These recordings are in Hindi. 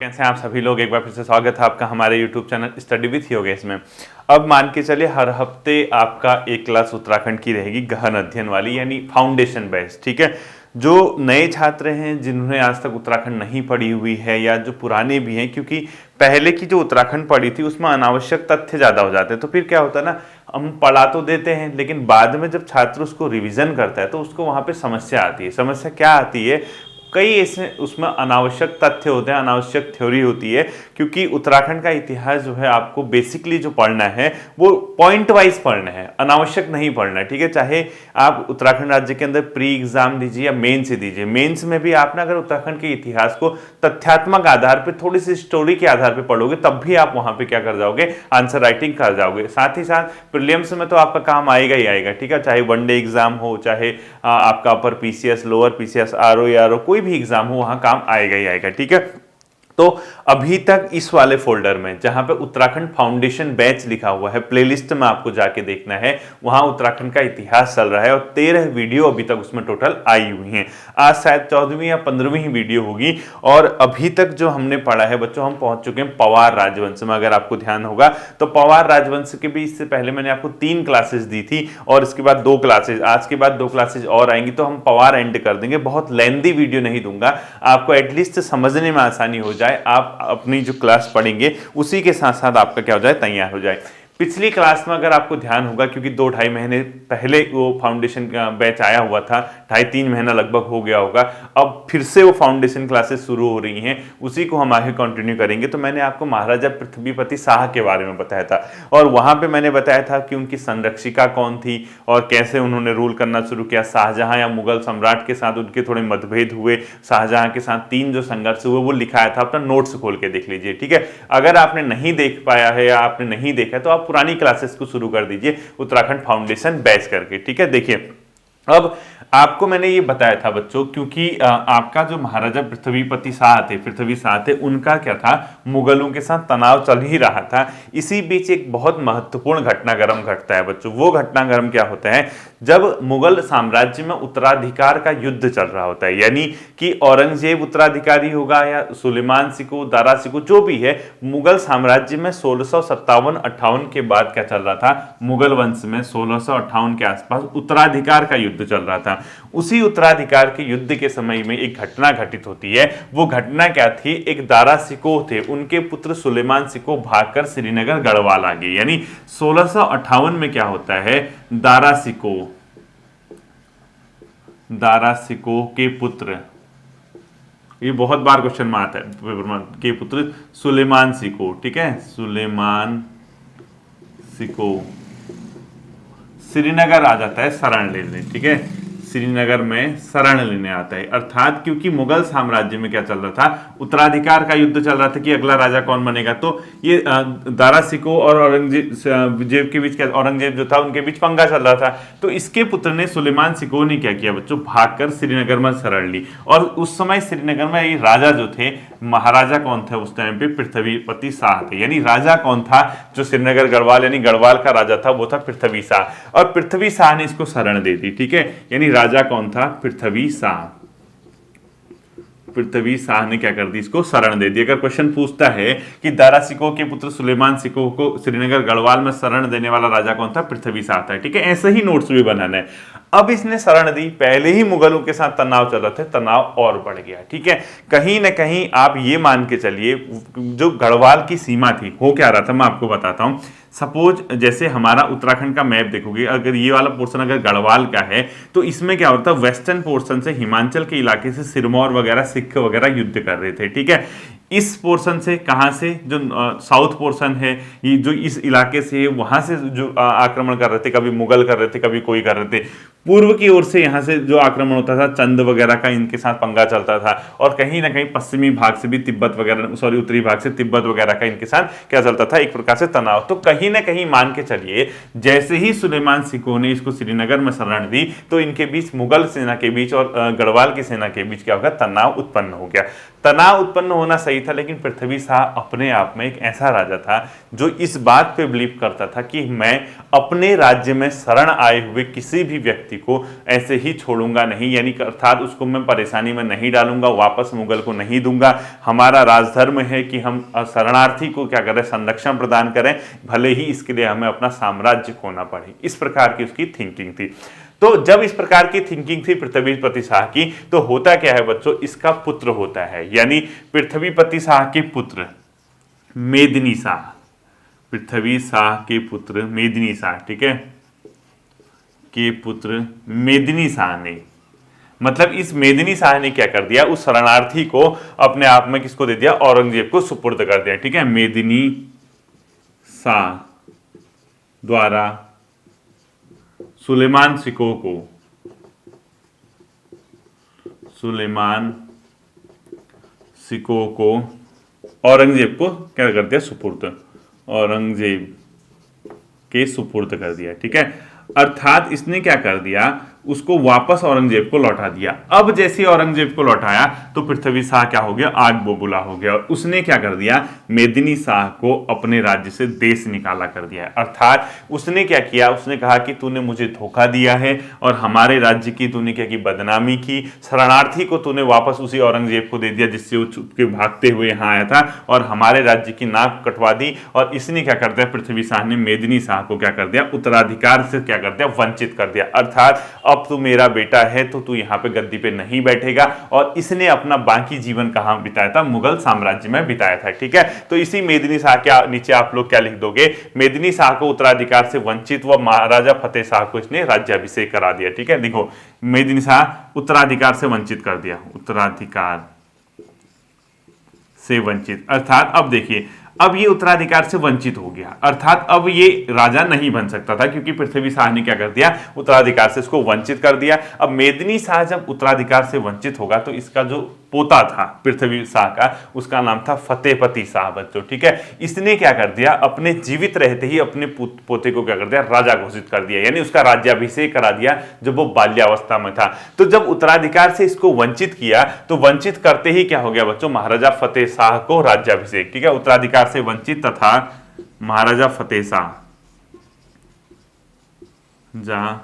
कैसे हैं आप सभी लोग। एक बार फिर से स्वागत है आपका हमारे YouTube channel study with Yogesh में। अब मान के चलिए हर हफ्ते आपका एक क्लास उत्तराखंड की रहेगी गहन अध्ययन वाली, यानी फाउंडेशन बैच। ठीक है, जो नए छात्र हैं जिन्होंने आज तक उत्तराखंड नहीं पढ़ी हुई है या जो पुराने भी हैं, क्योंकि पहले की जो उत्तराखंड पढ़ी थी उसमें अनावश्यक तथ्य ज़्यादा हो जाते हैं, तो फिर क्या होता है ना, हम पढ़ा तो देते हैं लेकिन बाद में जब छात्र उसको रिवीजन करता है तो उसको वहाँ पे समस्या आती है। समस्या क्या आती है, कई ऐसे उसमें अनावश्यक तथ्य होते हैं, अनावश्यक थ्योरी होती है, क्योंकि उत्तराखंड का इतिहास जो है आपको बेसिकली जो पढ़ना है वो पॉइंट वाइज पढ़ना है, अनावश्यक नहीं पढ़ना है। ठीक है, चाहे आप उत्तराखंड राज्य के अंदर प्री एग्जाम दीजिए या मेन से दीजिए, मेंस में भी आप ना अगर उत्तराखंड के इतिहास को तथ्यात्मक आधार पर थोड़ी सी स्टोरी के आधार पर पढ़ोगे तब भी आप वहां पर क्या कर जाओगे, आंसर राइटिंग कर जाओगे। साथ ही साथ प्रीलिम्स में तो आपका काम आएगा ही आएगा। ठीक है, चाहे वनडे एग्जाम हो, चाहे आपका upper PCS, lower PCS, RO या आरओ, कोई भी एग्जाम हो वहां काम आएगा ही आएगा। ठीक है, तो अभी तक इस वाले फोल्डर में जहां पे उत्तराखंड फाउंडेशन बैच लिखा हुआ है, प्लेलिस्ट में आपको जाके देखना है, वहां उत्तराखंड का इतिहास चल रहा है और 13 वीडियो अभी तक उसमें टोटल आई हुई हैं। आज शायद 14वीं या 15वीं वीडियो होगी और अभी तक जो हमने पढ़ा है बच्चों, हम पहुंच चुके हैं पवार राजवंश में। अगर आपको ध्यान होगा तो पवार राजवंश के भी इससे पहले मैंने आपको 3 क्लासेस दी थी और इसके बाद 2 क्लासेस, आज के बाद 2 क्लासेस और आएंगी, तो हम पवार एंड कर देंगे। बहुत लेंथी वीडियो नहीं दूंगा, आपको एटलीस्ट समझने में आसानी हो जाए, आप अपनी जो क्लास पढ़ेंगे उसी के साथ साथ आपका क्या हो जाए, तैयार हो जाए। पिछली क्लास में अगर आपको ध्यान होगा, क्योंकि 2-2.5 महीने पहले वो फाउंडेशन का बैच आया हुआ था, 2.5-3 महीना लगभग हो गया होगा, अब फिर से वो फाउंडेशन क्लासेस शुरू हो रही हैं, उसी को हम आगे कंटिन्यू करेंगे। तो मैंने आपको महाराजा पृथ्वीपति शाह के बारे में बताया था और वहां पे मैंने बताया था कि उनकी संरक्षिका कौन थी और कैसे उन्होंने रूल करना शुरू किया। शाहजहां या मुगल सम्राट के साथ उनके थोड़े मतभेद हुए, शाहजहां के साथ 3 जो संघर्ष हुए वो लिखाया था, अपना नोट्स खोल के देख लीजिए। ठीक है, अगर आपने नहीं देख पाया है या आपने नहीं देखा तो आप पुरानी क्लासेस को शुरू कर दीजिए उत्तराखंड फाउंडेशन बैच करके। ठीक है, देखिए अब आपको मैंने ये बताया था बच्चों, क्योंकि आपका जो महाराजा पृथ्वीपति शाह थे, पृथ्वी शाह थे, उनका क्या था, मुगलों के साथ तनाव चल ही रहा था। इसी बीच एक बहुत महत्वपूर्ण घटनाक्रम घटता है बच्चों। वो घटनाक्रम क्या होता है, जब मुगल साम्राज्य में उत्तराधिकार का युद्ध चल रहा होता है, यानी कि औरंगजेब उत्तराधिकारी होगा या सुलेमान सिको, दारा सिको, जो भी है, मुगल साम्राज्य में 1657-58 के बाद क्या चल रहा था, मुगल वंश में 1658 के आसपास उत्तराधिकार का युद्ध चल रहा था। उसी उत्तराधिकार के युद्ध के समय में एक घटना घटित होती है। वो घटना क्या थी, एक दारा सिकोह थे, उनके पुत्र सुलेमान सिकोह भागकर श्रीनगर गढ़वाल आ गए। यानी 1658 में क्या होता है, दारा सिकोह के पुत्र, ये बहुत बार क्वेश्चन में आता है, के पुत्र सुलेमान सिकोह, ठीक है, सुलेमान सिकोह श्रीनगर आ जाता है शरण लेने। ठीक है, श्रीनगर में शरण लेने आता है, अर्थात क्योंकि मुगल साम्राज्य में क्या चल रहा था, उत्तराधिकार का युद्ध चल रहा था कि अगला राजा कौन बनेगा। तो ये दारा सिकोह और औरंगजेब के बीच क्या, औरंगजेब जो था उनके बीच पंगा चल रहा था। तो इसके पुत्र ने, सुलेमान सिकोह ने क्या किया बच्चों, भागकर श्रीनगर में शरण ली। और उस समय श्रीनगर में ये राजा जो थे, महाराजा कौन थे उस टाइम पे, पृथ्वीपति शाह थे। यानी राजा कौन था जो श्रीनगर गढ़वाल, यानी गढ़वाल का राजा था, वो था पृथ्वी शाह, और पृथ्वी शाह ने इसको शरण दे दी। ठीक है, यानी राजा कौन था, पृथ्वी शाह। पृथ्वी शाह ने क्या कर दी, इसको शरण दे दी। अगर क्वेश्चन पूछता है कि दारा सिकोह के पुत्र सुलेमान सिकोह को श्रीनगर गढ़वाल में शरण देने वाला राजा कौन था, पृथ्वी शाह था। ठीक है, ऐसे ही नोट्स भी बनाना है। अब इसने शरण दी, पहले ही मुगलों के साथ तनाव चल रहा था, तनाव और बढ़ गया। ठीक है, कहीं ना कहीं आप ये मान के चलिए, जो गढ़वाल की सीमा थी, हो क्या रहा था मैं आपको बताता हूं। सपोज जैसे हमारा उत्तराखंड का मैप देखोगे, अगर ये वाला पोर्शन अगर गढ़वाल का है तो इसमें क्या होता है, वेस्टर्न पोर्शन से, हिमाचल के इलाके से सिरमौर वगैरह, सिख वगैरह युद्ध कर रहे थे। ठीक है, इस पोर्शन से, कहां से, जो साउथ पोर्शन है, ये जो इस इलाके से, वहां से जो आक्रमण कर रहे थे, कभी मुगल कर रहे थे, कभी कोई कर रहे थे। पूर्व की ओर से यहां से जो आक्रमण होता था, चंद वगैरह का इनके साथ पंगा चलता था, और कहीं ना कहीं पश्चिमी भाग से भी तिब्बत वगैरह, सॉरी उत्तरी भाग से तिब्बत वगैरह का इनके साथ क्या चलता था, एक प्रकार से तनाव। तो कहीं ना कहीं मान के चलिए, जैसे ही सुलेमान सिकोह ने इसको श्रीनगर में शरण दी तो इनके बीच, मुगल सेना के बीच और गढ़वाल की सेना के बीच क्या होगा, तनाव उत्पन्न हो गया। तनाव उत्पन्न होना सही था, लेकिन पृथ्वी शाह अपने आप में एक ऐसा राजा था जो इस बात पे बिलीव करता था कि मैं अपने राज्य में शरण आए हुए किसी भी व्यक्ति को ऐसे ही छोड़ूंगा नहीं, यानी अर्थात उसको मैं परेशानी में नहीं डालूंगा, वापस मुगल को नहीं दूंगा। हमारा राजधर्म है कि हम शरणार्थी को क्या करें, संरक्षण प्रदान करें, भले ही इसके लिए हमें अपना साम्राज्य खोना पड़े। इस प्रकार की उसकी थिंकिंग थी। तो जब इस प्रकार की थिंकिंग थी पृथ्वीपति शाह की, तो होता क्या है बच्चों, इसका पुत्र होता है, यानी पृथ्वीपति शाह के पुत्र मेदिनी शाह, पृथ्वी शाह के पुत्र मेदिनी शाह, ठीक है, के पुत्र मेदिनी शाह ने, मतलब इस मेदिनी शाह ने क्या कर दिया, उस शरणार्थी को अपने आप में किसको दे दिया, औरंगजेब को सुपुर्द कर दिया। ठीक है, मेदिनी शाह द्वारा सुलेमान सिको को, सुलेमान सिको को औरंगजेब को क्या कर दिया, सुपुर्द, औरंगजेब के सुपुर्द कर दिया। ठीक है, अर्थात इसने क्या कर दिया, उसको वापस औरंगजेब को लौटा दिया। अब जैसे औरंगजेब को लौटाया तो पृथ्वी शाह क्या हो गया, आग बबूला हो गया, और उसने क्या कर दिया, मेदिनी शाह को अपने राज्य से देश निकाला कर दिया। अर्थात उसने क्या किया, उसने कहा कि तूने मुझे धोखा दिया है और हमारे राज्य की तूने क्या की, बदनामी की, शरणार्थी को तूने वापस उसी औरंगजेब को दे दिया जिससे वो छुप के भागते हुए यहाँ आया था, और हमारे राज्य की नाक कटवा दी। और इसने क्या कर दिया, पृथ्वी शाह ने मेदिनी शाह को क्या कर दिया, उत्तराधिकार से क्या कर दिया, वंचित कर दिया। अर्थात अब तू मेरा बेटा है तो तू यहाँ पे गद्दी पे नहीं बैठेगा। और इसने अपना बाकी जीवन कहाँ बिताया था, मुगल साम्राज्य में बिताया था। ठीक है, तो इसी मेदिनी शाह के नीचे आप लोग क्या लिख दोगे, मेदिनी शाह को उत्तराधिकार से वंचित व महाराजा फतेह शाह को इसने राज्याभिषेक करा दिया। ठीक है, देखो मेदिनी शाह उत्तराधिकार से वंचित कर दिया, उत्तराधिकार से वंचित, अर्थात अब देखिए, अब ये उत्तराधिकार से वंचित हो गया, अर्थात अब ये राजा नहीं बन सकता था, क्योंकि पृथ्वी शाह ने क्या कर दिया, उत्तराधिकार से इसको वंचित कर दिया। अब मेदिनी शाह जब उत्तराधिकार से वंचित होगा तो इसका जो पोता था पृथ्वी शाह का, उसका नाम था फतेहपति शाह बच्चों। ठीक है, इसने क्या कर दिया, अपने जीवित रहते ही अपने पोते को क्या कर दिया, राजा घोषित कर दिया, यानी उसका राज्याभिषेक करा दिया जब वो बाल्यावस्था में था। तो जब उत्तराधिकार से इसको वंचित किया तो वंचित करते ही क्या हो गया बच्चों, महाराजा फतेह शाह को राज्याभिषेक। ठीक है, उत्तराधिकार से वंचित तथा महाराजा फतेह शाह, जहां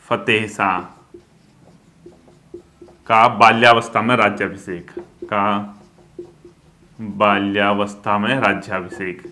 फतेह शाह का बाल्यावस्था में राज्याभिषेक, का बाल्यावस्था में राज्याभिषेक,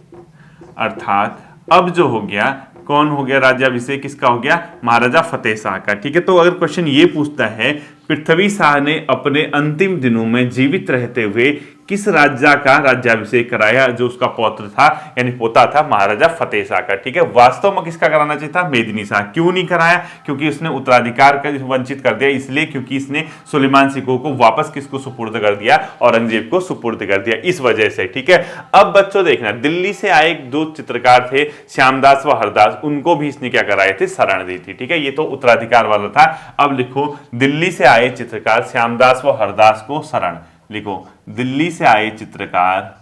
अर्थात अब जो हो गया, कौन हो गया राज्याभिषेक, किसका हो गया, महाराजा फतेह शाह का। ठीक है, तो अगर क्वेश्चन ये पूछता है पृथ्वी शाह ने अपने अंतिम दिनों में जीवित रहते हुए किस राजा का राज्याभिषेक कराया, जो उसका पौत्र था यानी पोता था महाराजा फतेह शाह का। ठीक है, वास्तव में किसका कराना चाहिए था, मेदिनी शाह। क्यों नहीं कराया, क्योंकि उसने उत्तराधिकार का वंचित कर दिया, इसलिए क्योंकि इसने सुलेमान सिको को वापस किसको सुपुर्द कर दिया, औरंगजेब को सुपुर्द कर दिया, इस वजह से। ठीक है, अब बच्चों देखना, दिल्ली से आए दो चित्रकार थे, श्यामदास व हरदास, उनको भी इसने क्या कराए थे, शरण दी थी। ठीक है, ये तो उत्तराधिकार वाला था। अब लिखो, दिल्ली से आए चित्रकार श्यामदास व हरदास को शरण, लिखो, दिल्ली से आए चित्रकार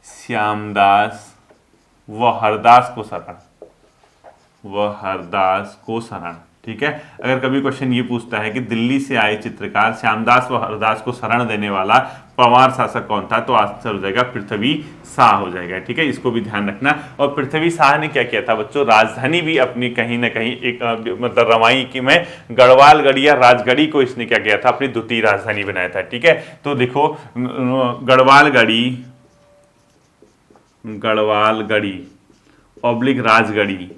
श्यामदास व हरदास को शरण, व हरदास को शरण। ठीक है, अगर कभी क्वेश्चन ये पूछता है कि दिल्ली से आए चित्रकार श्यामदास व हरदास को शरण देने वाला परमार शासक कौन था, तो आंसर हो जाएगा पृथ्वी शाह हो जाएगा। ठीक है, इसको भी ध्यान रखना। और पृथ्वी शाह ने क्या किया था बच्चों, राजधानी भी अपनी कहीं ना कहीं एक मतलब रवाई की में गढ़वाल गढ़ी या राजगढ़ी को इसने क्या किया था, अपनी द्वितीय राजधानी बनाया था। ठीक है, तो देखो गढ़वाल गढ़ी, गढ़वाल गढ़ी ऑब्लिक राजगढ़ी,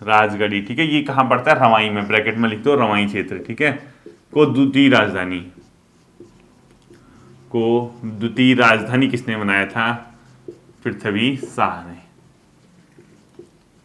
राजगढ़ी। ठीक है, ये कहां पड़ता है, रवाई में, ब्रैकेट में लिख दो रवाई क्षेत्र। ठीक है, को द्वितीय राजधानी, को द्वितीय राजधानी किसने बनाया था, पृथ्वी शाह ने।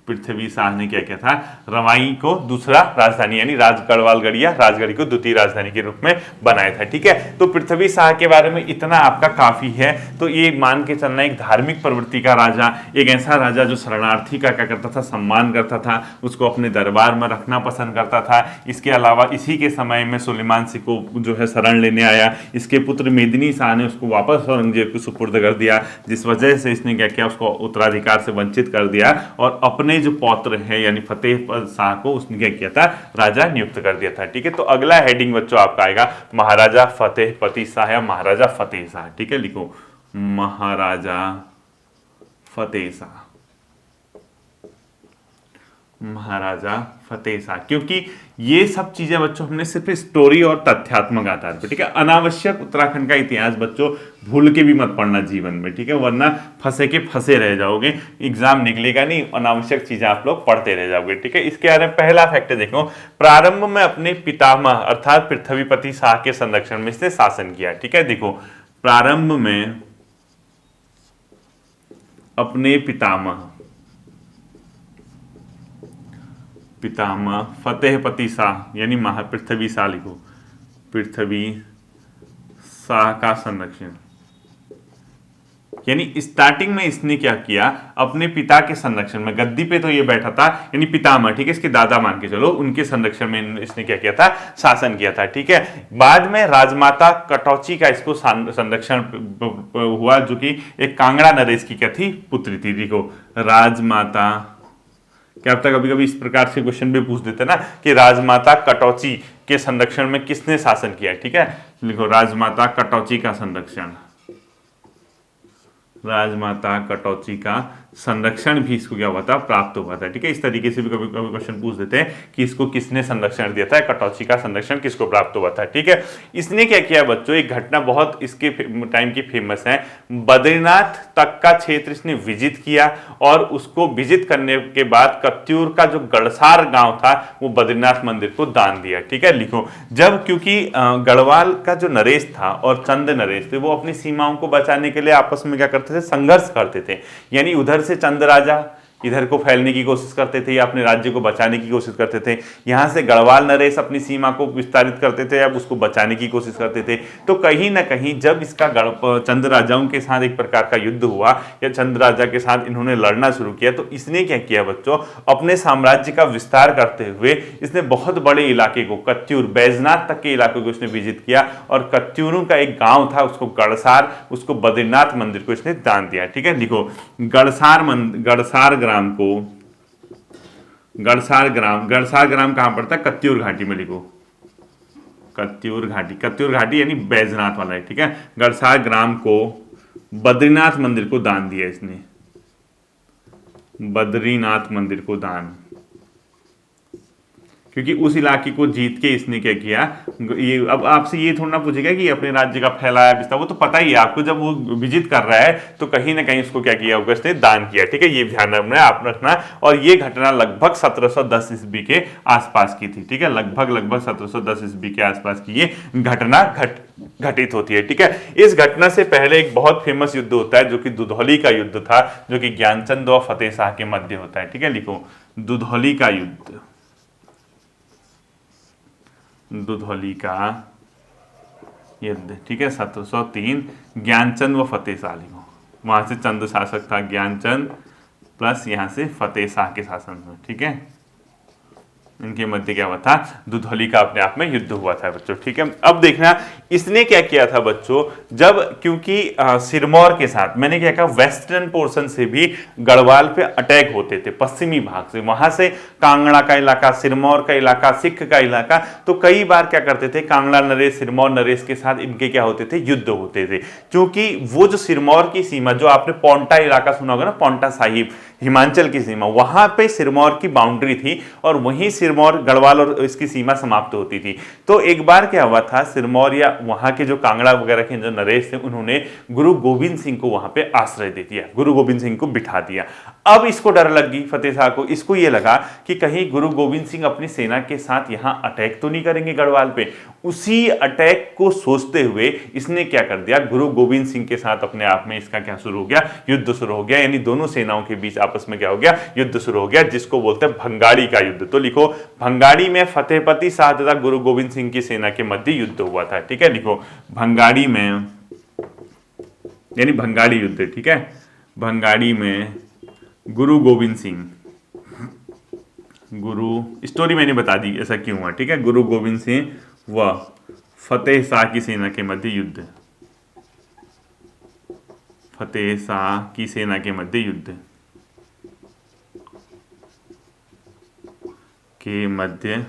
पृथ्वी शाह ने क्या किया था, रवाई को दूसरा राजधानी यानी गढ़वाल गढ़ी या राजगढ़ी को द्वितीय राजधानी के रूप में बनाया था। ठीक है, तो पृथ्वी शाह के बारे में इतना आपका काफी है। तो ये मान के चलना, एक धार्मिक प्रवृत्ति का राजा, एक ऐसा राजा जो शरणार्थी का क्या करता था, सम्मान करता था, उसको अपने दरबार में रखना पसंद करता था। इसके अलावा इसी के समय में सुलेमान सिको जो है शरण लेने आया, इसके पुत्र मेदिनी शाह ने उसको वापस औरंगजेब को सुपुर्द कर दिया, जिस वजह से इसने क्या किया, उसको उत्तराधिकार से वंचित कर दिया और अपने अपने जो पौत्र है यानी फतेह शाह को उसने क्या किया था, राजा नियुक्त कर दिया था। ठीक है, तो अगला हेडिंग बच्चों आपका आएगा महाराजा फतेहपति शाह या महाराजा फतेह शाह। ठीक है, लिखो महाराजा फतेह शाह, महाराजा फतेह शाह। क्योंकि ये सब चीजें बच्चों हमने सिर्फ स्टोरी और तथ्यात्मक आधार पर, ठीक है, अनावश्यक उत्तराखंड का इतिहास बच्चों भूल के भी मत पढ़ना जीवन में, ठीक है, वरना फंसे के फंसे रह जाओगे, एग्जाम निकलेगा नहीं, अनावश्यक चीजें आप लोग पढ़ते रह जाओगे। ठीक है, इसके बारे में पहला फैक्ट देखो, प्रारंभ में अपने पितामह अर्थात पृथ्वीपति शाह के संरक्षण में इसने शासन किया। ठीक है, देखो प्रारंभ में अपने पितामह फतेहपति शाह यानी पृथ्वी शाह, लिखो पृथ्वी शाह का संरक्षण, यानी स्टार्टिंग में इसने क्या किया, अपने पिता के संरक्षण में, गद्दी पे तो ये बैठा था यानी पितामह, ठीक है, इसके दादा मान के चलो, उनके संरक्षण में इसने क्या किया था, शासन किया था। ठीक है, बाद में राजमाता कटौची का इसको संरक्षण हुआ, जो कि एक कांगड़ा नरेश की क्या थी, पुत्री थी। देखो राजमाता, क्या पता कभी कभी इस प्रकार से क्वेश्चन भी पूछ देते ना कि राजमाता कटौची के संरक्षण में किसने शासन किया। ठीक है, लिखो राजमाता कटौची का संरक्षण, राजमाता कटौची का संरक्षण भी इसको क्या हुआ था, प्राप्त हुआ था। ठीक है, इस तरीके से भी कभी कभी क्वेश्चन पूछ देते हैं कि इसको किसने संरक्षण दिया था, कटौची का संरक्षण किसको प्राप्त हुआ था। ठीक है, इसने क्या किया बच्चों, एक घटना बहुत इसके टाइम की फेमस है, बद्रीनाथ तक का क्षेत्र इसने विजिट किया और उसको विजिट करने के बाद कत्यूर का जो गढ़सार गांव था वो बद्रीनाथ मंदिर को दान दिया। ठीक है, लिखो जब क्योंकि गढ़वाल का जो नरेश था और चंद नरेश थे वो अपनी सीमाओं को बचाने के लिए आपस में क्या करते थे, संघर्ष करते थे, यानी उधर से चंद राजा इधर को फैलने की कोशिश करते थे या अपने राज्य को बचाने की कोशिश करते थे, यहां से गढ़वाल नरेश अपनी सीमा को विस्तारित करते थे या उसको बचाने की कोशिश करते थे। तो कहीं ना कहीं जब इसका चंद राजाओं के साथ एक प्रकार का युद्ध हुआ या चंद राजा के साथ इन्होंने लड़ना शुरू किया, तो इसने क्या किया बच्चों, अपने साम्राज्य का विस्तार करते हुए इसने बहुत बड़े इलाके को, कत्यूर बैजनाथ तक के इलाके को इसने विजिट किया और कत्यूरों का एक गांव था उसको गढ़सार, उसको बद्रीनाथ मंदिर को इसने दान दिया। ठीक है, लिखो गढ़सार गढ़सार ग्राम कहां पड़ता है, कत्यूर घाटी में, लिखो कत्यूर घाटी यानी बैजनाथ वाला है। ठीक है, गढ़सार ग्राम को बद्रीनाथ मंदिर को दान दिया इसने, बद्रीनाथ मंदिर को दान, क्योंकि उस इलाके को जीत के इसने क्या किया, ये अब आपसे ये थोड़ा ना पूछेगा कि अपने राज्य का फैलाया विस्तार, वो तो पता ही है आपको, जब वो विजिट कर रहा है तो कहीं ना कहीं उसको क्या किया होगा, इसने दान किया। ठीक है, ये ध्यान आप रखना। और ये घटना लगभग 1710 ईस्वी के आसपास की थी। ठीक है, लगभग 1710 ईस्वी के आसपास की ये घटना घटित होती है। ठीक है, इस घटना से पहले एक बहुत फेमस युद्ध होता है जो कि दुधौली का युद्ध था, जो कि ज्ञानचंद और फतेह शाह के मध्य होता है। ठीक है, लिखो दुधौली का युद्ध, दुधौली का युद्ध। ठीक है, 1703 ज्ञानचंद व फतेह शाह, लिखो वहां से चंद शासक था, ज्ञानचंद प्लस यहां से फतेह शाह के शासन में। ठीक है, इनके मध्य क्या हुआ था, दुधौली का अपने आप में युद्ध हुआ था बच्चों। ठीक है, अब देखना इसने क्या किया था बच्चों, जब क्योंकि सिरमौर के साथ मैंने क्या कहा, वेस्टर्न पोर्शन से भी गढ़वाल पे अटैक होते थे, पश्चिमी भाग से, वहां से कांगड़ा का इलाका, सिरमौर का इलाका, सिख का इलाका, तो कई बार क्या करते थे, कांगड़ा नरेश सिरमौर नरेश के साथ इनके क्या होते थे, युद्ध होते थे। क्योंकि वो जो सिरमौर की सीमा, जो आपने पौंटा इलाका सुना होगा ना, पौंटा साहिब हिमाचल की सीमा, वहां पे सिरमौर की बाउंड्री थी और वहीं सिरमौर गढ़वाल और इसकी सीमा समाप्त होती थी। तो एक बार क्या हुआ था, सिरमौर या वहां के जो कांगड़ा वगैरह के जो नरेश थे, उन्होंने गुरु गोविंद सिंह को वहां पे आश्रय दे दिया, गुरु गोविंद सिंह को बिठा दिया। अब इसको डर लग गई फतेह शाह को, इसको ये लगा कि कहीं गुरु गोविंद सिंह अपनी सेना के साथ यहां अटैक तो नहीं करेंगे गढ़वाल पे। उसी अटैक को सोचते हुए इसने क्या कर दिया, गुरु गोविंद सिंह के साथ अपने आप में इसका क्या शुरू हो गया, युद्ध शुरू हो गया, यानी दोनों सेनाओं के बीच आपस में क्या हो गया, युद्ध शुरू हो गया, जिसको बोलते हैं भंगाड़ी का युद्ध। तो लिखो भंगाड़ी में फतेहपति शाह तथा गुरु गोविंद सिंह की सेना के मध्य युद्ध हुआ था। ठीक है, लिखो भंगाड़ी में, यानी भंगाड़ी युद्ध। ठीक है, भंगाड़ी में गुरु गोविंद सिंह, गुरु स्टोरी मैंने बता दी ऐसा क्यों हुआ। ठीक है, गुरु गोविंद सिंह व फतेह शाह की सेना के मध्य युद्ध, फतेह शाह की सेना के मध्य युद्ध। के मध्य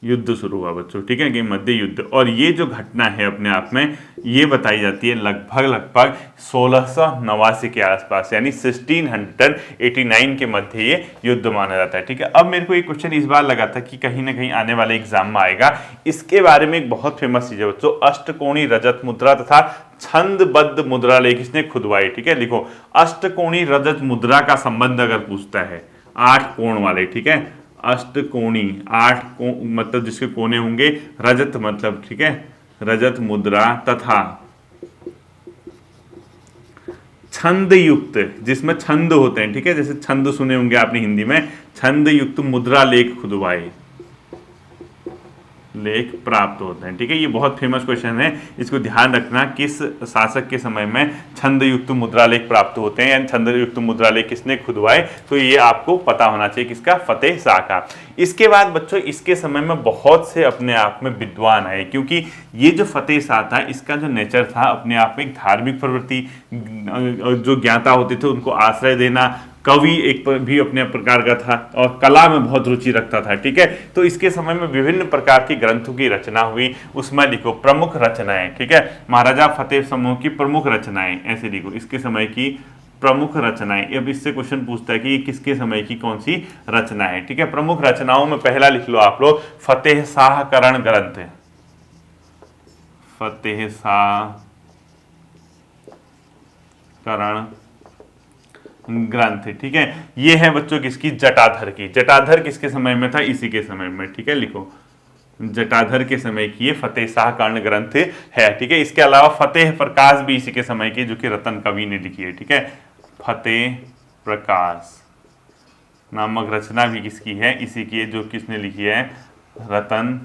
युद्ध शुरू हुआ बच्चों, ठीक है, कि मध्य युद्ध। और ये जो घटना है अपने आप में ये बताई जाती है लगभग 1689 के आसपास, यानी 1689 के मध्य ये युद्ध माना जाता है, ठीक है। अब मेरे को एक क्वेश्चन इस बार लगा था कि कहीं ना कहीं आने वाले एग्जाम में आएगा, इसके बारे में एक बहुत फेमस चीज है बच्चों, अष्टकोणी रजत मुद्रा तथा छंदबद्ध मुद्रा लेख किसने खुदवाई, ठीक है। लिखो, अष्टकोणी रजत मुद्रा का संबंध अगर पूछता है 8 कोण वाले, ठीक है, अष्टकोणी 8 मतलब जिसके कोने होंगे, रजत मतलब, ठीक है, रजत मुद्रा तथा छंद युक्त, जिसमें छंद होते हैं, ठीक है, जैसे छंद सुने होंगे आपने हिंदी में, छंद युक्त मुद्रा लेख खुदवाए, लेख प्राप्त होते हैं, ठीक है। ये बहुत फेमस क्वेश्चन है, इसको ध्यान रखना, किस शासक के समय में छंद युक्त मुद्रा लेख प्राप्त होते हैं, यानी छंद युक्त मुद्रा लेख किसने खुदवाए, तो ये आपको पता होना चाहिए, किसका, फतेह शाह का। इसके बाद बच्चों इसके समय में बहुत से अपने आप में विद्वान आए, क्योंकि ये जो फतेह शाह था इसका जो नेचर था अपने आप में एक धार्मिक प्रवृत्ति, जो ज्ञाता होते थे उनको आश्रय देना, कवि एक भी अपने प्रकार का था और कला में बहुत रुचि रखता था, ठीक है। तो इसके समय में विभिन्न प्रकार की ग्रंथों की रचना हुई, उसमें लिखो प्रमुख रचनाएं, ठीक है, महाराजा फतेह समूह की प्रमुख रचनाएं, ऐसे लिखो, इसके समय की प्रमुख रचनाएं। अब इससे क्वेश्चन पूछता है कि ये किसके समय की कौन सी रचना है, ठीक है। प्रमुख रचनाओं में पहला लिख लो आप लोग फतेह शाह करण ग्रंथ, फतेह शाह करण ग्रंथ, ठीक है। ये है बच्चों किसकी, जटाधर की। जटाधर किसके समय में था, इसी के समय में, ठीक है। लिखो, जटाधर के समय की ये फतेह शाह कर्ण ग्रंथ है, ठीक है। इसके अलावा फतेह प्रकाश भी इसी के समय की, जो कि रतन कवि ने लिखी है, ठीक है। फतेह प्रकाश नामक रचना भी किसकी है, इसी की है, जो किसने लिखी है, रतन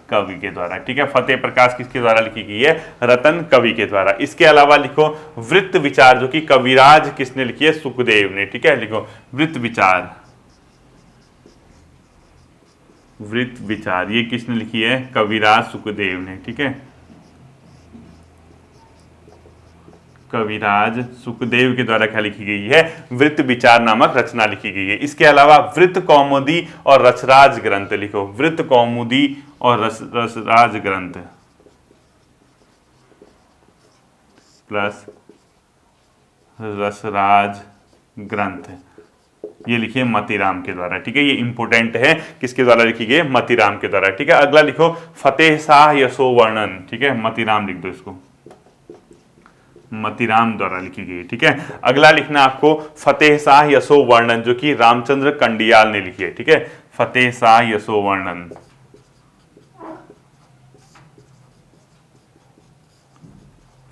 कवि के द्वारा, ठीक है। फतेह प्रकाश किसके द्वारा लिखी गई है, रतन कवि के द्वारा। इसके अलावा लिखो वृत्त विचार, जो कि कविराज किसने लिखी है, सुखदेव ने, ठीक है। लिखो वृत्त विचार, वृत्त विचार ये किसने लिखी है, कविराज सुखदेव ने, ठीक है, कविराज सुखदेव के द्वारा क्या लिखी गई है, वृत्त विचार नामक रचना लिखी गई है। इसके अलावा वृत्त कौमुदी और रसराज ग्रंथ, लिखो वृत्त कौमुदी और रसराज ग्रंथ प्लस रसराज ग्रंथ, ये लिखिए मतीराम के द्वारा, ठीक है। ये इंपोर्टेंट है, किसके द्वारा लिखी गई है, मतीराम के द्वारा, ठीक है। अगला लिखो फतेह शाह यशोवर्णन, ठीक है, मतीराम लिख दो इसको, मतीराम द्वारा लिखी गई, ठीक है। अगला लिखना आपको फतेह शाह यशोवर्णन, जो कि रामचंद्र कंडियाल ने लिखी है, ठीक है। फतेह शाह यशोवर्णन,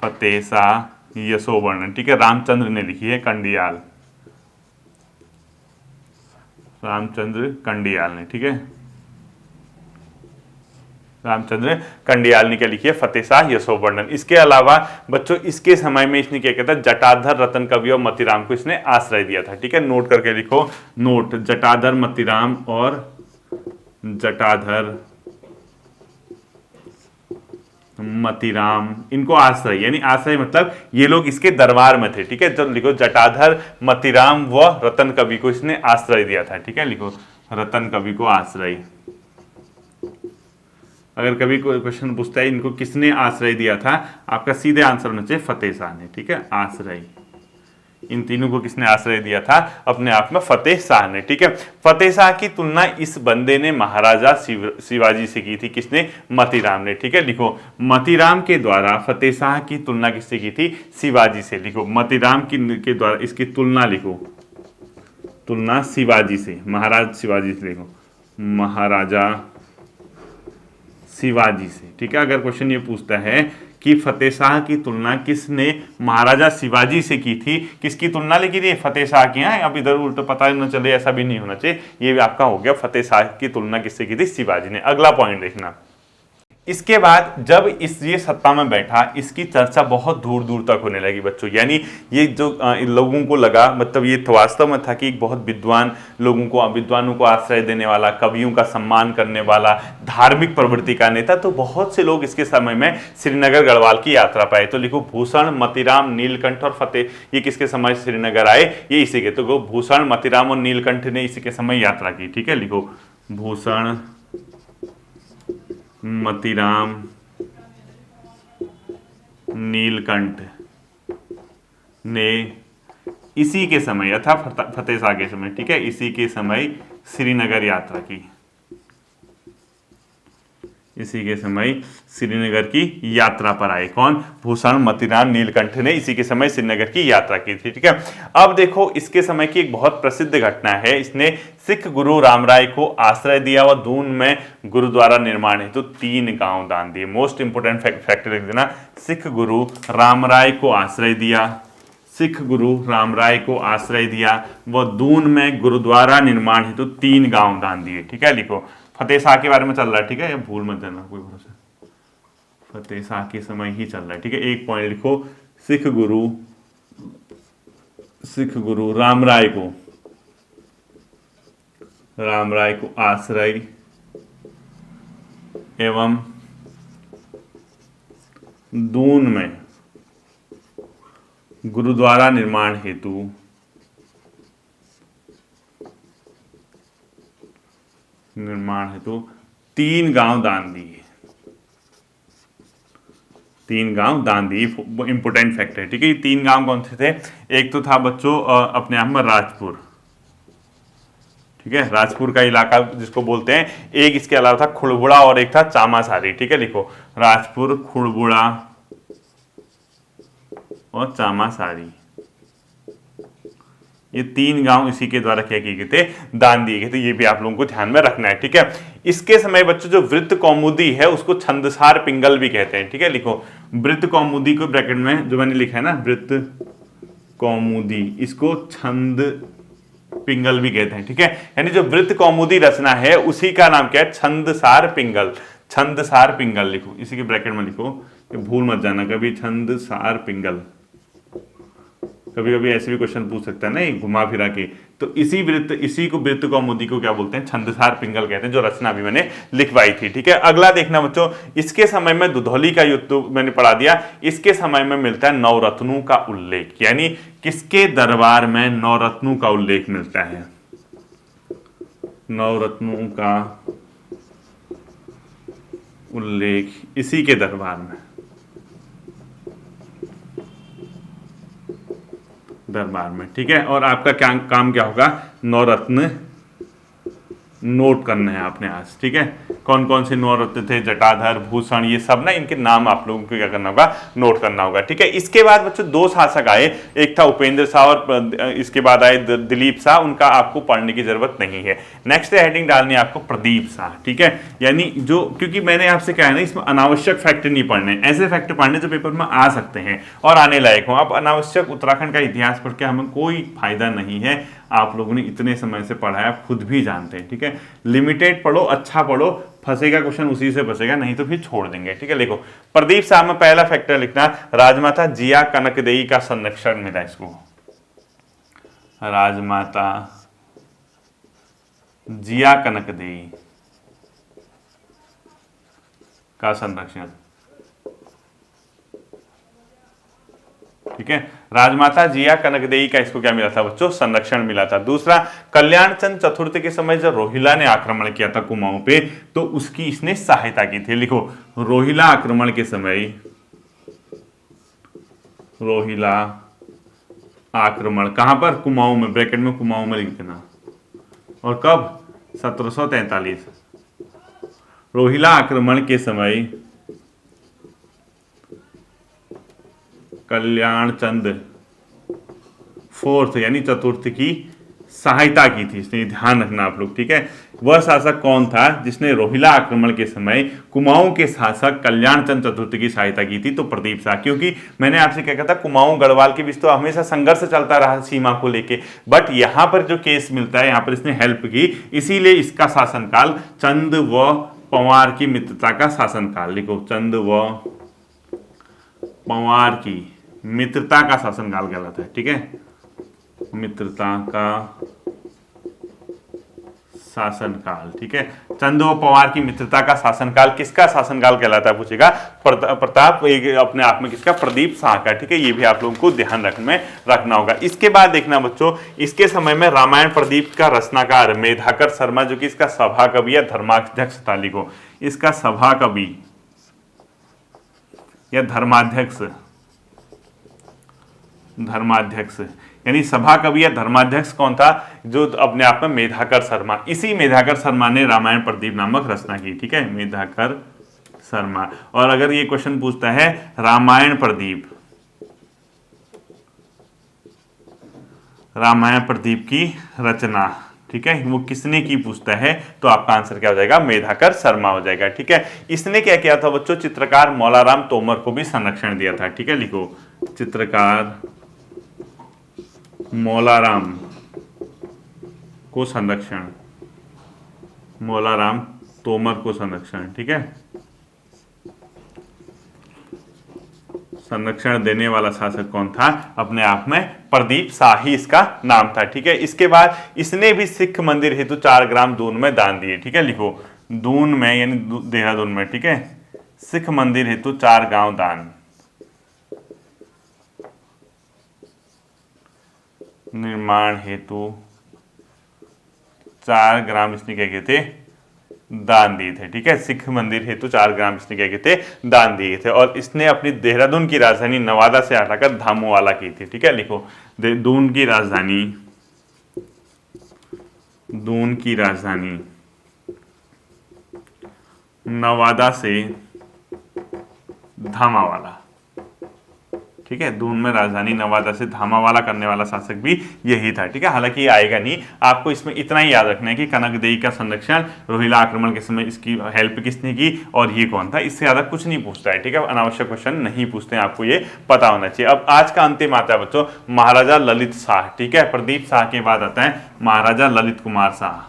फतेह शाह यशोवर्णन, ठीक है, रामचंद्र ने लिखी है, कंडियाल, रामचंद्र कंडियाल ने, ठीक है, रामचंद्र कंडियाल ने क्या लिखी है, फतेह शाह यशोवर्णन। इसके अलावा बच्चों इसके समय में इसने क्या कहता है, जटाधर रतन कवि और मतीराम को इसने आश्रय दिया था, ठीक है। नोट करके लिखो, नोट, जटाधर मतीराम और जटाधर मतीराम, इनको आश्रय, यानी आश्रय मतलब ये लोग इसके दरबार में थे, ठीक है। तो लिखो जटाधर मतीराम व रतन कवि को इसने आश्रय दिया था, ठीक है। लिखो रतन कवि को आश्रय। अगर कभी कोई क्वेश्चन पूछता है इनको किसने आश्रय दिया था, आपका सीधे आंसर होना चाहिए फतेह शाह ने, ठीक है। आश्रय, इन तीनों को किसने आश्रय दिया था, अपने आप में फतेह शाह ने, ठीक है। फतेह शाह की तुलना इस बंदे ने महाराजा शिवाजी से की थी, किसने, मतीराम ने, ठीक है। लिखो मतीराम के द्वारा फतेह शाह की तुलना किससे की थी, शिवाजी से। लिखो मतीराम के द्वारा इसकी तुलना, लिखो तुलना शिवाजी से, महाराज शिवाजी से, लिखो महाराजा शिवाजी से, ठीक है। अगर क्वेश्चन ये पूछता है कि फतेह शाह की तुलना किसने महाराजा शिवाजी से की थी, किसकी तुलना लिखी थी, फतेह शाह की। अब इधर उल्टा पता न चले, ऐसा भी नहीं होना चाहिए। ये भी आपका हो गया, फतेह शाह की तुलना किससे की थी, शिवाजी ने। अगला पॉइंट देखना, इसके बाद जब ये सत्ता में बैठा, इसकी चर्चा बहुत दूर दूर तक होने लगी बच्चों। यानी ये जो लोगों को लगा, मतलब ये वास्तव में था कि एक बहुत विद्वानों को आश्रय देने वाला, कवियों का सम्मान करने वाला, धार्मिक प्रवृत्ति का नेता। तो बहुत से लोग इसके समय में श्रीनगर गढ़वाल की यात्रा पर आए। तो लिखो भूषण, मतीराम, नीलकंठ और फतेह, ये किसके समय श्रीनगर आए? ये इसी के। तो भूषण, मतीराम और नीलकंठ ने इसी के समय यात्रा की। ठीक है, लिखो भूषण, मतीराम, नीलकंठ ने इसी के समय अर्थात फतेह शाह के समय, ठीक है, इसी के समय श्रीनगर यात्रा की। इसी के समय श्रीनगर की यात्रा पर आए। कौन? भूषण, मतीराम, नीलकंठ ने इसी के समय श्रीनगर की यात्रा की थी। ठीक है, अब देखो इसके समय की एक बहुत प्रसिद्ध घटना है। इसने सिख गुरु रामराय को आश्रय दिया और दून में गुरुद्वारा निर्माण हेतु 3 गांव दान दिए। मोस्ट इंपोर्टेंट फैक्टर लिख देना, सिख गुरु रामराय को आश्रय दिया, सिख गुरु रामराय को आश्रय दिया व दून में गुरुद्वारा निर्माण हेतु 3 गांव दान दिए। ठीक है, लिखो फतेह शाह के बारे में चल रहा है। ठीक है, ये भूल मत जाना, कोई भरोसा, फतेह शाह के समय ही चल रहा है। ठीक है, एक पॉइंट लिखो, सिख गुरु रामराय को आश्रय एवं दून में गुरुद्वारा निर्माण हेतु 3 गांव दान दिए। 3 गांव दान दिए, इंपोर्टेंट फैक्टर है। ठीक है, ये 3 गांव कौन से थे? एक तो था बच्चों अपने आप में राजपुर। ठीक है, राजपुर का इलाका जिसको बोलते हैं। एक इसके अलावा था खुड़बुड़ा और एक था चामासारी। ठीक है, लिखो राजपुर, खुड़बुड़ा और चामासारी, ये 3 गांव इसी के द्वारा क्या किए गए थे? दान दिए गए थे। ये भी आप लोगों को ध्यान में रखना है। ठीक है, इसके समय बच्चों जो वृत्त कौमुदी है उसको छंदसार पिंगल भी कहते हैं। ठीक है, लिखो वृत्त कौमुदी को ब्रैकेट में जो मैंने लिखा है ना, वृत्त कौमुदी, इसको छंद पिंगल भी कहते हैं। ठीक है, यानी जो वृत्त कौमुदी रचना है उसी का नाम क्या है? छंदसार पिंगल। छंदसार पिंगल लिखो, इसी के ब्रैकेट में लिखो, भूल मत जाना कभी, छंदसार पिंगल। कभी कभी ऐसे भी क्वेश्चन पूछ सकता है ना घुमा फिरा के। तो इसी को वृत्त कौमुदी को क्या बोलते हैं? छंदसार पिंगल कहते हैं, जो रचना भी मैंने लिखवाई थी। ठीक है, अगला देखना बच्चों, इसके समय में दुधौली का युद्ध तो मैंने पढ़ा दिया। इसके समय में मिलता है नवरत्नों का उल्लेख, यानी किसके दरबार में नवरत्नों का उल्लेख मिलता है? नवरत्नों का उल्लेख इसी के दरबार में, ठीक है। और आपका क्या काम क्या होगा? नवरत्न नोट करना है आपने आज। ठीक है, कौन कौन से नवरत्न थे, जटाधर, भूषण, ये सब ना, इनके नाम आप लोगों को क्या करना होगा? नोट करना होगा। ठीक है, इसके बाद बच्चों 2 शासक आए, एक था उपेंद्र शाह और इसके बाद आए दिलीप शाह। उनका आपको पढ़ने की जरूरत नहीं है। नेक्स्ट हेडिंग डालनी है आपको प्रदीप शाह। ठीक है, यानी जो, क्योंकि मैंने आपसे कहा है ना इसमें अनावश्यक फैक्टर नहीं पढ़ने, ऐसे फैक्टर पढ़ने जो पेपर में आ सकते हैं और आने लायक हो। अब अनावश्यक उत्तराखंड का इतिहास पढ़ के हमें कोई फायदा नहीं है। आप लोगों ने इतने समय से पढ़ा है, आप खुद भी जानते हैं। ठीक है, लिमिटेड पढ़ो, अच्छा पढ़ो, फंसेगा क्वेश्चन उसी से फंसेगा, नहीं तो फिर छोड़ देंगे। ठीक है, देखो प्रदीप शाह में पहला फैक्टर लिखना, राजमाता जिया कनकदेई का संरक्षण मिला इसको। राजमाता जिया कनकदेई का संरक्षण। ठीक है, राजमाता जिया कनकदेई का इसको क्या मिला था बच्चों? संरक्षण मिला था। दूसरा, कल्याण चंद चतुर्थ के समय जब रोहिला ने आक्रमण किया था कुमाऊं पे, तो उसकी इसने सहायता की थी। लिखो रोहिला आक्रमण के समय, रोहिला आक्रमण कहां पर? कुमाऊं में, ब्रैकेट में कुमाऊं में लिख देना। और कब? 1743। रोहिला आक्रमण के समय कल्याण चंद फोर्थ यानी चतुर्थ की सहायता की थी इसने, ध्यान रखना आप लोग। ठीक है, वह शासक कौन था जिसने रोहिला आक्रमण के समय कुमाऊं के शासक कल्याण चंद चतुर्थ की सहायता की थी? तो प्रदीप शाह। क्योंकि मैंने आपसे क्या कहा था, कुमाऊं गढ़वाल के बीच तो हमेशा संघर्ष चलता रहा सीमा को लेके, बट यहां पर जो केस मिलता है, यहां पर इसने हेल्प की, इसीलिए इसका शासनकाल चंद व पंवार की मित्रता का शासनकाल, लिखो चंद व पंवार की मित्रता का शासनकाल कहलाता है। ठीक है, मित्रता का शासनकाल। ठीक है, चंद व पंवार की मित्रता का शासनकाल किसका शासनकाल कहलाता है पूछेगा, प्रताप एक अपने आप में किसका, प्रदीप शाह का। ठीक है, ये भी आप लोगों को ध्यान रखना होगा। इसके बाद देखना बच्चों, इसके समय में रामायण प्रदीप का रचनाकार मेधाकर शर्मा जो कि इसका सभा कवि या धर्माध्यक्ष था, लिखो इसका सभा कवि या धर्माध्यक्ष यानी सभा कवि या धर्माध्यक्ष कौन था, जो अपने आप में मेधाकर शर्मा। इसी मेधाकर शर्मा ने रामायण प्रदीप नामक रचना की। ठीक है, मेधाकर शर्मा। और अगर ये क्वेश्चन पूछता है रामायण प्रदीप की रचना, ठीक है, वो किसने की पूछता है, तो आपका आंसर क्या हो जाएगा, मेधाकर शर्मा हो जाएगा। ठीक है, इसने क्या किया था बच्चों, चित्रकार मौलाराम तोमर को भी संरक्षण दिया था। ठीक है, लिखो चित्रकार मौलाराम को संरक्षण, मौलाराम तोमर को संरक्षण। ठीक है, संरक्षण देने वाला शासक कौन था, अपने आप में प्रदीप शाह ही इसका नाम था। ठीक है, इसके बाद इसने भी सिख मंदिर हेतु 4 ग्राम दून में दान दिए। ठीक है, लिखो दून में यानी देहरादून में। ठीक है, सिख मंदिर हेतु 4 गांव दान, निर्माण हेतु 4 ग्राम इसने क्या किए थे, दान दिए थे। ठीक है, सिख मंदिर हेतु 4 ग्राम इसने क्या किए थे, दान दिए थे। और इसने अपनी देहरादून की राजधानी नवादा से हटाकर धामोवाला की थी। ठीक है, लिखो दून की राजधानी नवादा से धामावाला। ठीक है, दून में राजधानी नवादा से धामावाला करने वाला शासक भी यही था। ठीक है, हालांकि ये आएगा नहीं, आपको इसमें इतना ही याद रखना है कि कनकदेई का संरक्षण, रोहिला आक्रमण के समय इसकी हेल्प किसने की और ये कौन था, इससे ज्यादा कुछ नहीं पूछता है। ठीक है, अनावश्यक क्वेश्चन नहीं पूछते हैं, आपको ये पता होना चाहिए। अब आज का अंतिम आता है बच्चों महाराजा ललित शाह। ठीक है, प्रदीप शाह के बाद आता है महाराजा ललित कुमार शाह।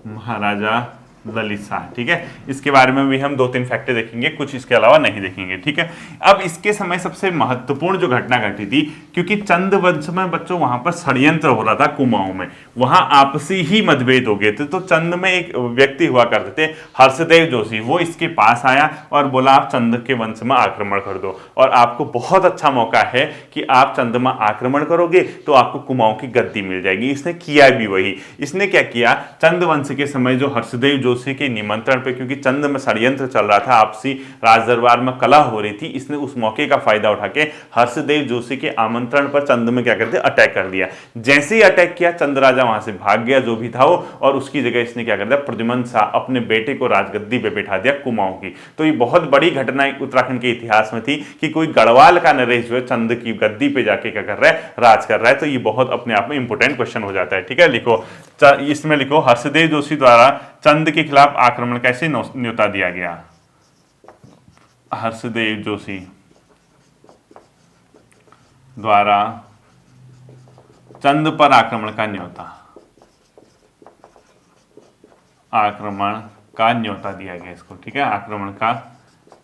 महाराजा ललित शाह। ठीक है, इसके बारे में भी हम 2-3 फैक्टर देखेंगे, कुछ इसके अलावा नहीं देखेंगे। ठीक है, अब इसके समय सबसे महत्वपूर्ण जो घटना घटी थी, क्योंकि चंद वंश में बच्चों वहां पर षड्यंत्र हो रहा था कुमाऊं में, वहां आपसी ही मतभेद हो गए थे। तो चंद में एक व्यक्ति हुआ करते थे हर्षदेव जोशी, वो इसके पास आया और बोला आप चंद के वंश में आक्रमण कर दो और आपको बहुत अच्छा मौका है कि आप चंद में आक्रमण करोगे तो आपको कुमाऊं की गद्दी मिल जाएगी। इसने किया भी वही। इसने क्या किया, चंद वंश के समय जो हर्षदेव जोशी के निमंत्रण पे, क्योंकि चंद में षड्यंत्र चल रहा था, आपसी राजदरबार में कलह हो रही थी, इसने उस मौके का फायदा उठा के हर्षदेव जोशी के आमंत्रण पर चंद में क्या करते, अटैक कर दिया। जैसे ही अटैक किया, चंद राजा वहां से भाग गया जो भी था वो, और उसकी जगह इसने क्या कर दिया, प्रद्युम्न शाह अपने बेटे को राजगद्दी पे बैठा दिया कुमाऊं की। तो ये बहुत बड़ी घटना उत्तराखंड के इतिहास में थी कि कोई गढ़वाल का नरेश जो है चंद की गद्दी पे जाके क्या कर रहा है, राज कर रहा है। तो ये बहुत अपने आप में इंपोर्टेंट क्वेश्चन हो जाता है। ठीक है, लिखो इसमें लिखो हर्षदेव जोशी द्वारा चंद के खिलाफ आक्रमण कैसे न्योता दिया गया। हर्षदेव जोशी द्वारा चंद पर आक्रमण का न्योता दिया गया इसको। ठीक है, आक्रमण का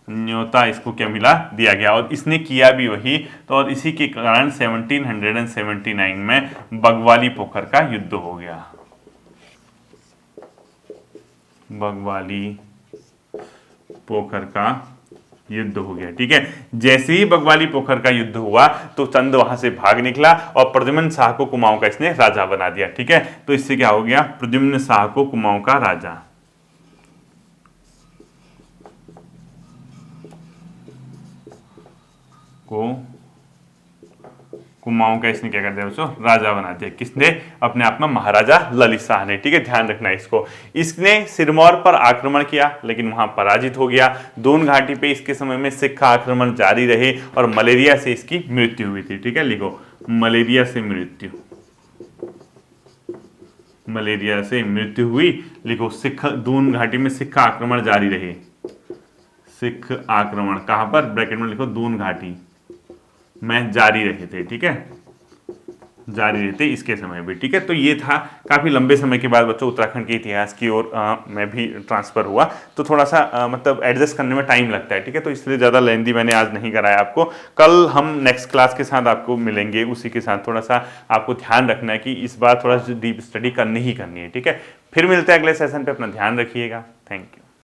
न्योता इसको क्या मिला, दिया गया, और इसने किया भी वही। तो और इसी के कारण 1779 में बगवाली पोखर का युद्ध हो गया। बगवाली पोखर का युद्ध हो गया। ठीक है, जैसे ही बगवाली पोखर का युद्ध हुआ तो चंद वहां से भाग निकला और प्रद्युम्न शाह को कुमाऊं का इसने राजा बना दिया। ठीक है, तो इससे क्या हो गया, प्रद्युम्न शाह को कुमाऊं का राजा को कुमाऊं का इसने क्या कर दिया, उसको राजा बना दिया। किसने, अपने आप में महाराजा ललित शाह ने। ठीक है, ध्यान रखना इसको। इसने सिरमौर पर आक्रमण किया लेकिन वहां पराजित हो गया। दून घाटी पे इसके समय में सिख आक्रमण जारी रहे और मलेरिया से इसकी मृत्यु हुई थी। ठीक है, लिखो मलेरिया से मृत्यु हुई। लिखो सिख, दून घाटी में सिख आक्रमण जारी रहे। सिख आक्रमण कहां पर, ब्रैकेट में लिखो दून घाटी में जारी रहे थे। ठीक है, जारी रहते इसके समय भी। ठीक है, तो ये था काफ़ी लंबे समय के बाद बच्चों उत्तराखंड के इतिहास की ओर मैं भी ट्रांसफ़र हुआ, तो थोड़ा सा मतलब एडजस्ट करने में टाइम लगता है। ठीक है, तो इसलिए ज़्यादा लेंदी मैंने आज नहीं कराया आपको। कल हम नेक्स्ट क्लास के साथ आपको मिलेंगे, उसी के साथ थोड़ा सा आपको ध्यान रखना है कि इस बार थोड़ा सा डीप स्टडी करनी ही करनी है। ठीक है, फिर मिलते हैं अगले सेशन पे, अपना ध्यान रखिएगा। Thank you.